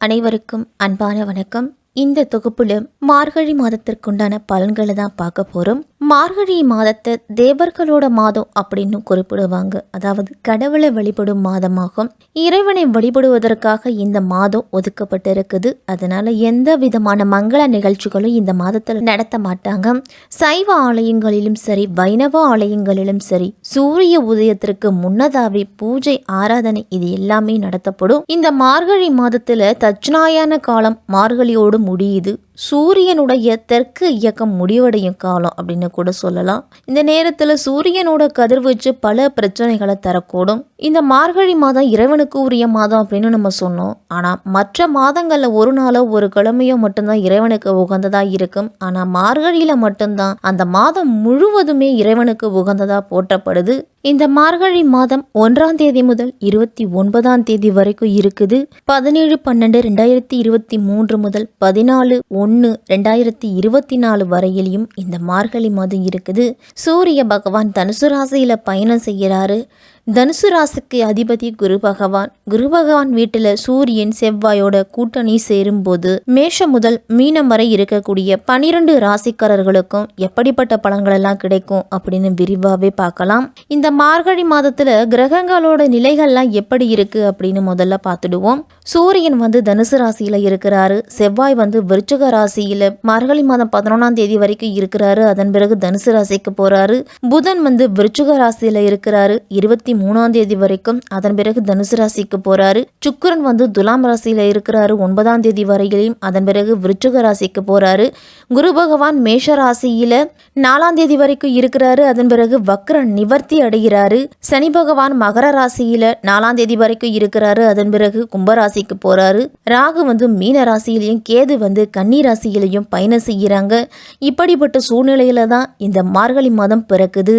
அனைவருக்கும் அன்பான வணக்கம். இந்த தொகுப்புல மார்கழி மாதத்திற்குண்டான பலன்களை தான் பார்க்க போறோம். மார்கழி மாதத்தை தேவர்களோட மாதம் அப்படின்னு குறிப்பிடுவாங்க. அதாவது கடவுளை வழிபடும் மாதமாகும். இறைவனை வழிபடுவதற்காக இந்த மாதம் ஒதுக்கப்பட்டிருக்குது. அதனால எந்த விதமான மங்கள நிகழ்ச்சிகளும் இந்த மாதத்தில் நடத்த மாட்டாங்க. சைவ ஆலயங்களிலும் சரி, வைணவ ஆலயங்களிலும் சரி, சூரிய உதயத்திற்கு முன்னதாவே பூஜை, ஆராதனை இது எல்லாமே நடத்தப்படும். இந்த மார்கழி மாதத்துல தட்சிணாயன காலம் மார்கழியோடு முடியுது. சூரியனுடைய தெற்கு இயக்கம் முடிவடையும் காலம் அப்படின்னு கூட சொல்லலாம். இந்த நேரத்தில் சூரியனோட கதிர்வீச்சு பல பிரச்சனைகளை தரக்கூடும். இந்த மார்கழி மாதம் இறைவனுக்கு உரிய மாதம் அப்படின்னு நம்ம சொன்னோம். ஆனால் மற்ற மாதங்களில் ஒரு நாளோ ஒரு கிழமையோ மட்டும்தான் இறைவனுக்கு உகந்ததாக இருக்கும். ஆனால் மார்கழியில் மட்டும்தான் அந்த மாதம் முழுவதுமே இறைவனுக்கு உகந்ததாக போற்றப்படுது. இந்த மார்கழி மாதம் 1ஆம் தேதி முதல் 29ஆம் தேதி வரைக்கும் இருக்குது. 17/12/2023 முதல் 14/1/2024 வரையிலையும் இந்த மார்கழி மாதம் இருக்குது. சூரிய பகவான் தனுசு ராசியில பயணம் செய்கிறாரு. தனுசு ராசிக்கு அதிபதி குரு பகவான். குரு பகவான் வீட்டில் சூரியன் செவ்வாயோட கூட்டணி சேரும்போது மேஷம் முதல் மீனம் வரை இருக்கக்கூடிய 12 ராசிக்காரர்களுக்கும் எப்படிப்பட்ட பலன்கள் எல்லாம் கிடைக்கும் அப்படின்னு விரிவாகவே பார்க்கலாம். இந்த மார்கழி மாதத்துல கிரகங்களோட நிலைகள்லாம் எப்படி இருக்கு அப்படின்னு முதல்ல பார்த்துடுவோம். சூரியன் தனுசு ராசியில இருக்கிறாரு. செவ்வாய் விருச்சிக ராசியில மார்கழி மாதம் 11ஆம் தேதி வரைக்கும் இருக்கிறாரு. அதன் பிறகு தனுசு ராசிக்கு போறாரு. புதன் விருச்சிக ராசியில இருக்கிறாரு 23ஆம் தேதி வரைக்கும். அதன் பிறகு தனுசு ராசிக்கு போறாரு. சுக்கிரன் துலாம் ராசியில இருக்கிறாரு 9ஆம் தேதி வரையிலும். அதன் பிறகு விருச்சிக ராசிக்கு போறாரு. குரு பகவான் மேஷ ராசியில 4ஆம் தேதி வரைக்கும் இருக்கிறாரு. அதன் பிறகு வக்ர நிவர்த்தி அடைகிறாரு. சனி பகவான் மகர ராசியில 4ஆம் தேதி வரைக்கும் இருக்கிறாரு. அதன் பிறகு கும்பராசிக்கு போறாரு. ராகு மீன ராசியிலையும் கேது கன்னி ராசியிலையும் பயணம் செய்கிறாங்க. இப்படிப்பட்ட சூழ்நிலையில தான் இந்த மார்கழி மாதம் பிறக்குது.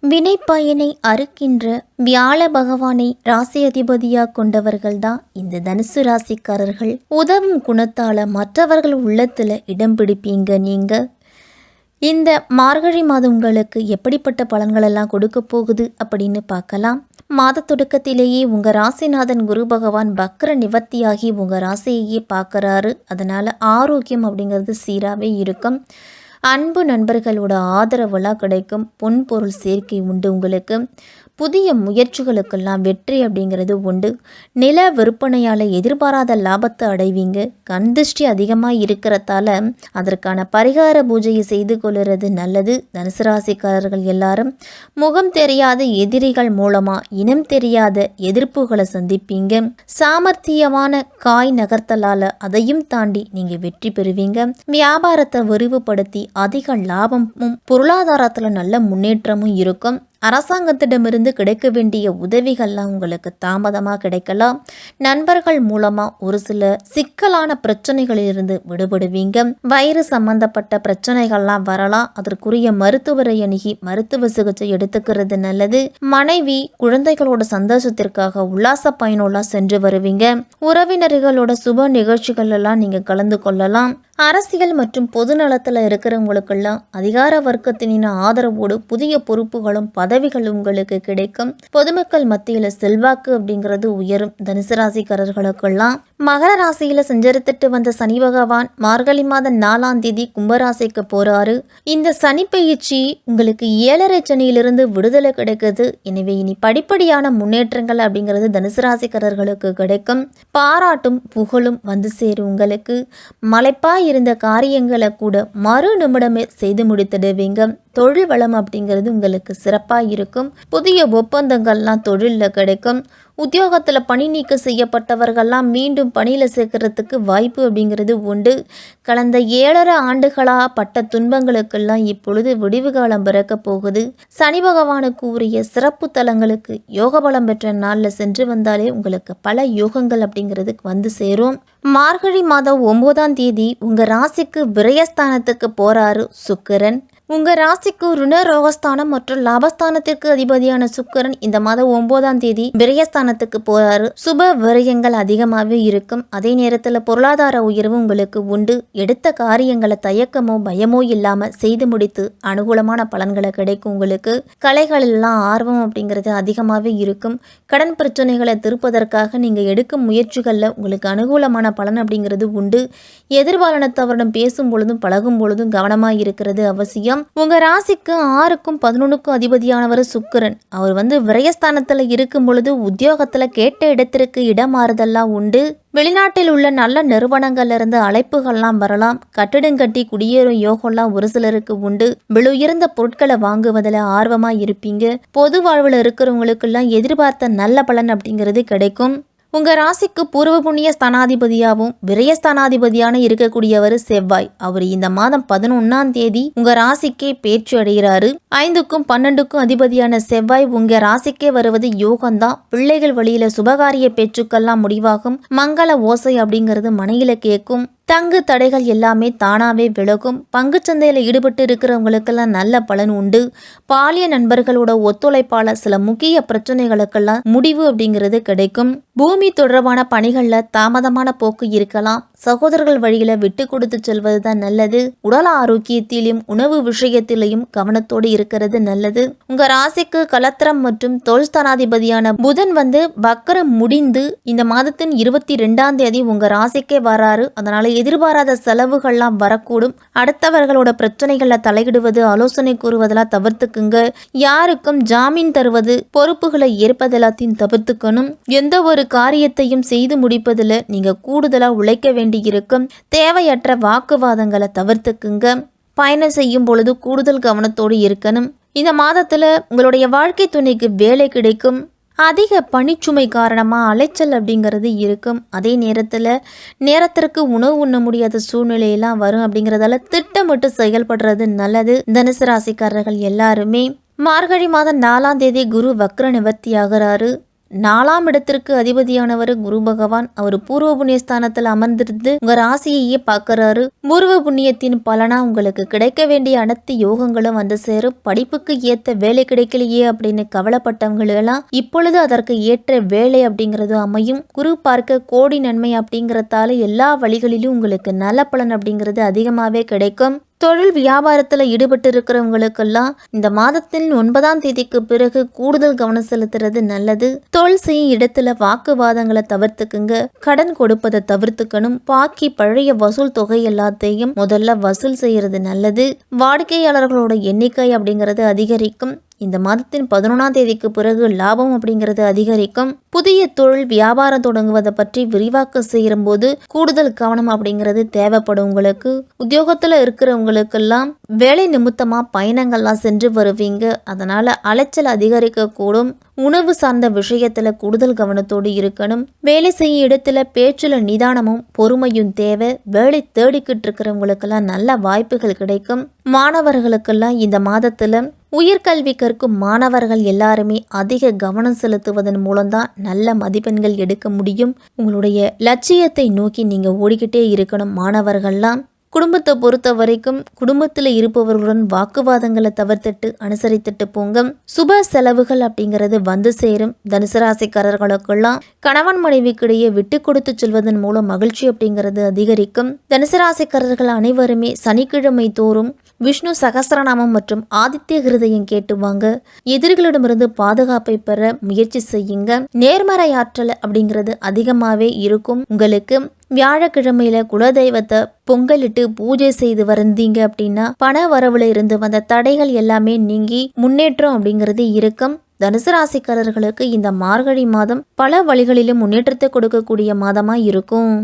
வினை பயனை அறுக்கின்ற வியாழ பகவானை ராசி அதிபதியா கொண்டவர்கள் தான் இந்த தனுசு ராசிக்காரர்கள். உதவும் குணத்தால மற்றவர்கள் உள்ளத்துல இடம் பிடிப்பீங்க நீங்க. இந்த மார்கழி மாதம் உங்களுக்கு எப்படிப்பட்ட பலன்கள் எல்லாம் கொடுக்க போகுது அப்படின்னு பார்க்கலாம். மாத தொடக்கத்திலேயே உங்கள் ராசிநாதன் குரு பகவான் வக்ர நிவர்த்தியாகி உங்கள் ராசியையே பார்க்குறாரு. அதனால் ஆரோக்கியம் அப்படிங்கிறது சீராகவே இருக்கும். அன்பு நண்பர்களோட ஆதரவெல்லாம் கிடைக்கும். பொன் பொருள் சேர்க்கை உண்டு உங்களுக்கு. புதிய முயற்சிகளுக்கெல்லாம் வெற்றி அப்படிங்கிறது உண்டு. நில விற்பனையால் எதிர்பாராத லாபத்தை அடைவீங்க. கண் திருஷ்டி அதிகமாக இருக்கிறதால அதற்கான பரிகார பூஜையை செய்து கொள்வது நல்லது. தனுசு ராசிக்காரர்கள் எல்லாரும் முகம் தெரியாத எதிரிகள் மூலமாக இனம் தெரியாத எதிர்ப்புகளை சந்திப்பீங்க. சாமர்த்தியமான காய் நகர்த்தலால் அதையும் தாண்டி நீங்கள் வெற்றி பெறுவீங்க. வியாபாரத்தை விரிவுபடுத்தி அதிக லாபமும் பொருளாதாரத்தில் நல்ல முன்னேற்றமும் இருக்கும். அரசாங்கத்திடமிருந்து கிடைக்க வேண்டிய உதவிகள்லாம் உங்களுக்கு தாமதமாக கிடைக்கலாம். நண்பர்கள் மூலமாக ஒரு சில சிக்கலான பிரச்சனைகளிலிருந்து விடுபடுவீங்க. வயிறு சம்பந்தப்பட்ட பிரச்சனைகள்லாம் வரலாம். அதற்குரிய மருத்துவரை அணுகி மருத்துவ சிகிச்சை எடுத்துக்கிறது நல்லது. மனைவி குழந்தைகளோட சந்தோஷத்திற்காக உல்லாச பயணம்லாம் சென்று வருவீங்க. உறவினர்களோட சுப நிகழ்ச்சிகள் எல்லாம் நீங்கள் கலந்து கொள்ளலாம். அரசியல் மற்றும் பொது நலத்தில் இருக்கிறவங்களுக்கெல்லாம் அதிகார வர்க்கத்தினின் ஆதரவோடு புதிய பொறுப்புகளும் பதவிகளும் உங்களுக்கு கிடைக்கும். பொதுமக்கள் மத்தியில் செல்வாக்கு அப்படிங்கிறது உயரும். தனுசு ராசிக்காரர்களுக்கெல்லாம் மகர ராசியில சஞ்சரித்துட்டு வந்த சனி பகவான் மார்கழி மாதம் 4ஆம் தேதி கும்பராசிக்கு போறாரு. இந்த சனி பயிற்சி உங்களுக்கு 7.5 சனியிலிருந்து விடுதலை கிடைக்குது. எனவே இனி படிப்படியான முன்னேற்றங்கள் அப்படிங்கிறது தனுசு ராசிக்காரர்களுக்கு கிடைக்கும். பாராட்டும் புகழும் சேரும் உங்களுக்கு. மலைப்பாய் இருந்த காரியங்களை கூட மறு நிமிடமே செய்து முடித்திடுவீங்க. தொழில் வளம் அப்படிங்கிறது உங்களுக்கு சிறப்பாக இருக்கும். புதிய ஒப்பந்தங்கள்லாம் தொழிலில் கிடைக்கும். உத்தியோகத்தில் பணி நீக்கம் செய்யப்பட்டவர்கள்லாம் மீண்டும் பணியில் சேர்க்கறதுக்கு வாய்ப்பு அப்படிங்கிறது உண்டு. கடந்த 7.5 ஆண்டுகளாக பட்ட துன்பங்களுக்கெல்லாம் இப்பொழுது விடிவு காலம் பிறக்க போகுது. சனி பகவானுக்கு உரிய சிறப்பு தலங்களுக்கு யோக பலம் பெற்ற நாளில் சென்று வந்தாலே உங்களுக்கு பல யோகங்கள் அப்படிங்கிறது சேரும். மார்கழி மாதம் 9ஆம் தேதி உங்கள் ராசிக்கு விரயஸ்தானத்துக்கு போறாரு சுக்கிரன். உங்கள் ராசிக்கு ருண ரோகஸ்தானம் மற்றும் லாபஸ்தானத்திற்கு அதிபதியான சுக்கிரன் இந்த மாதம் 9ஆம் தேதி விரயஸ்தானத்துக்கு போறாரு. சுப விரயங்கள் அதிகமாகவே இருக்கும். அதே நேரத்தில் பொருளாதார உயர்வு உங்களுக்கு உண்டு. எடுத்த காரியங்களை தயக்கமோ பயமோ இல்லாமல் செய்து முடித்து அனுகூலமான பலன்களை கிடைக்கும். உங்களுக்கு கலைகளெல்லாம் ஆர்வம் அப்படிங்கிறது அதிகமாகவே இருக்கும். கடன் பிரச்சனைகளை திருப்பதற்காக நீங்கள் எடுக்கும் முயற்சிகளில் உங்களுக்கு அனுகூலமான பலன் அப்படிங்கிறது உண்டு. எதிர்பாலனத்தவரிடம் பேசும் பொழுதும் பழகும் பொழுதும் கவனமாக இருக்கிறது அவசியம். உங்க ராசிக்கு 6க்கும் 11க்கும் அதிபதியானவர் சுக்கிரன். அவர் விரயஸ்தானத்துல இருக்கும் பொழுது உத்தியோகத்துல கேட்ட இடத்திற்கு இடமாறுதெல்லாம் உண்டு. வெளிநாட்டில் உள்ள நல்ல நிறுவனங்கள்ல இருந்து அழைப்புகள்லாம் வரலாம். கட்டிடங்கட்டி குடியேறும் யோகம்லாம் ஒரு சிலருக்கு உண்டு. விலையுயர்ந்த பொருட்களை வாங்குவதில் ஆர்வமா இருப்பீங்க. பொது வாழ்வில் இருக்கிறவங்களுக்கெல்லாம் எதிர்பார்த்த நல்ல பலன் அப்படிங்கிறது கிடைக்கும். உங்க ராசிக்கு பூர்வ புண்ணிய ஸ்தானாதிபதியாகவும் விரயஸ்தானாதிபதியான இருக்கக்கூடியவர் செவ்வாய். அவர் இந்த மாதம் 11ஆம் தேதி உங்க ராசிக்கே பேச்சு அடைகிறாரு. 5க்கும் 12க்கும் அதிபதியான செவ்வாய் உங்க ராசிக்கே வருவது யோகம்தான். பிள்ளைகள் வழியில சுபகாரிய பேச்சுக்கெல்லாம் முடிவாகும். மங்கள ஓசை அப்படிங்கிறது மனையில கேட்கும். தங்கு தடைகள் எல்லாமே தானாவே விலகும். பங்குச்சந்தையில் ஈடுபட்டு இருக்கிறவங்களுக்கெல்லாம் நல்ல பலன் உண்டு. பாலிய நண்பர்களோட ஒத்துழைப்பால சில முக்கிய பிரச்சனைகளுக்கெல்லாம் முடிவு அப்படிங்கிறது கிடைக்கும். பூமி தொடர்பான பணிகளில் தாமதமான போக்கு இருக்கலாம். சகோதரர்கள் வழியில விட்டு கொடுத்து செல்வது தான் நல்லது. உடல் ஆரோக்கியத்திலும் உணவு விஷயத்திலையும் கவனத்தோடு இருக்கிறது நல்லது. உங்க ராசிக்கு கலத்திரம் மற்றும் தொல்ஸ்தானாதிபதியான புதன் வக்கரம் முடிந்து இந்த மாதத்தின் 22ஆம் தேதி உங்க ராசிக்கே வராரு. அதனால எதிர்பாராத செலவுகள்லாம் வரக்கூடும். அடுத்தவர்களோட பிரச்சனைகளை தலையிடுவது ஆலோசனை கூறுவதெல்லாம் தவிர்த்துக்குங்க. யாருக்கும் ஜாமீன் தருவது பொறுப்புகளை ஏற்பதெல்லாத்தையும் தவிர்த்துக்கணும். எந்த ஒரு காரியத்தையும் செய்து முடிப்பதில் நீங்க கூடுதலா உழைக்க வேண்டியிருக்கும். தேவையற்ற வாக்குவாதங்களை தவிர்த்துக்குங்க. பயணம் செய்யும் பொழுது கூடுதல் கவனத்தோடு இருக்கணும். இந்த மாதத்துல உங்களுடைய வாழ்க்கை துணைக்கு வேலை கிடைக்கும். அதிக பணிச்சுமை காரணமாக அலைச்சல் அப்படிங்கிறது இருக்கும். அதே நேரத்திற்கு உணவு உண்ண முடியாத சூழ்நிலையெல்லாம் வரும். அப்படிங்கிறதால திட்டமிட்டு செயல்படுறது நல்லது. தனுசு ராசிக்காரர்கள் எல்லாருமே மார்கழி மாதம் 4ஆம் தேதி குரு வக்ர நிவர்த்தி ஆகிறாரு. 4ஆம் இடத்திற்கு அதிபதியானவர் குரு பகவான். அவர் பூர்வ புண்ணியஸ்தானத்தில் அமர்ந்திருந்து உங்க ராசியையே பார்க்கறாரு. பூர்வ புண்ணியத்தின் பலனா உங்களுக்கு கிடைக்க வேண்டிய அனைத்து யோகங்களும் சேரும். படிப்புக்கு ஏத்த வேலை கிடைக்கலையே அப்படின்னு கவலைப்பட்டவங்களெல்லாம் இப்பொழுது அதற்கு ஏற்ற வேலை அப்படிங்கிறது அமையும். குரு பார்க்க கோடி நன்மை அப்படிங்கிறதால எல்லா வழிகளிலும் உங்களுக்கு நல்ல பலன் அப்படிங்கிறது அதிகமாகவே கிடைக்கும். தொழில் வியாபாரத்தில் ஈடுபட்டு இருக்கிறவங்களுக்கெல்லாம் இந்த மாதத்தின் 9ஆம் தேதிக்கு பிறகு கூடுதல் கவனம் செலுத்துறது நல்லது. தொழில் செய்யும் இடத்துல வாக்குவாதங்களை தவிர்த்துக்குங்க. கடன் கொடுப்பதை தவிர்த்துக்கணும். பாக்கி பழைய வசூல் தொகை எல்லாத்தையும் முதல்ல வசூல் செய்யறது நல்லது. வாடிக்கையாளர்களோட எண்ணிக்கை அப்படிங்கிறது அதிகரிக்கும். இந்த மாதத்தின் 11ஆம் தேதிக்கு பிறகு லாபம் அப்படிங்கிறது அதிகரிக்கும். புதிய தொழில் வியாபாரம் தொடங்குவதை பற்றி விரிவாக்கம் செய்யும் போது கூடுதல் கவனம் அப்படிங்கிறது தேவைப்படும். உங்களுக்கு உத்தியோகத்துல இருக்கிறவங்களுக்கெல்லாம் வேலை நிமித்தமா பயணங்கள்லாம் சென்று வருவீங்க. அதனால அலைச்சல் அதிகரிக்க கூடும். உணவு சார்ந்த விஷயத்துல கூடுதல் கவனத்தோடு இருக்கணும். வேலை செய்யும் இடத்துல பேச்சுல நிதானமும் பொறுமையும் தேவை. வேலை தேடிக்கிட்டு இருக்கிறவங்களுக்கெல்லாம் நல்ல வாய்ப்புகள் கிடைக்கும். மாணவர்களுக்கெல்லாம் இந்த மாதத்துல உயர்கல்வி கற்கும் மாணவர்கள் எல்லாருமே அதிக கவனம் செலுத்துவதன் மூலம்தான் நல்ல மதிப்பெண்கள் எடுக்க முடியும். உங்களுடைய லட்சியத்தை நோக்கி நீங்க ஓடிக்கிட்டே இருக்கணும். மாணவர்கள்லாம் குடும்பத்தை பொறுத்த வரைக்கும் குடும்பத்தில் இருப்பவர்களுடன் வாக்குவாதங்களை தவிர்த்துட்டு அனுசரித்துட்டு போங்க. சுப செலவுகள் அப்படிங்கிறது சேரும். தனுசு ராசிக்காரர்களுக்கெல்லாம் கணவன் மனைவிக்கிடையே விட்டு கொடுத்து செல்வதன் மூலம் மகிழ்ச்சி அப்படிங்கிறது அதிகரிக்கும். தனுசு ராசிக்காரர்கள் அனைவருமே சனிக்கிழமை தோறும் விஷ்ணு சகஸ்ரநாமம் மற்றும் ஆதித்ய ஹிருதயம் கேட்டுவாங்க. எதிரிகளிடமிருந்து பாதுகாப்பை பெற முயற்சி செய்யுங்க. நேர்மறை ஆற்றல் அப்படிங்கிறது அதிகமாகவே இருக்கும். உங்களுக்கு வியாழக்கிழமையில குலதெய்வத்தை பொங்கலிட்டு பூஜை செய்து வந்தீங்க அப்படின்னா பண வரவுல இருந்து வந்த தடைகள் எல்லாமே நீங்கி முன்னேற்றம் அப்படிங்கிறது இருக்கும். தனுசு ராசிக்காரர்களுக்கு இந்த மார்கழி மாதம் பல வழிகளிலும் முன்னேற்றத்தை கொடுக்கக்கூடிய மாதமா இருக்கும்.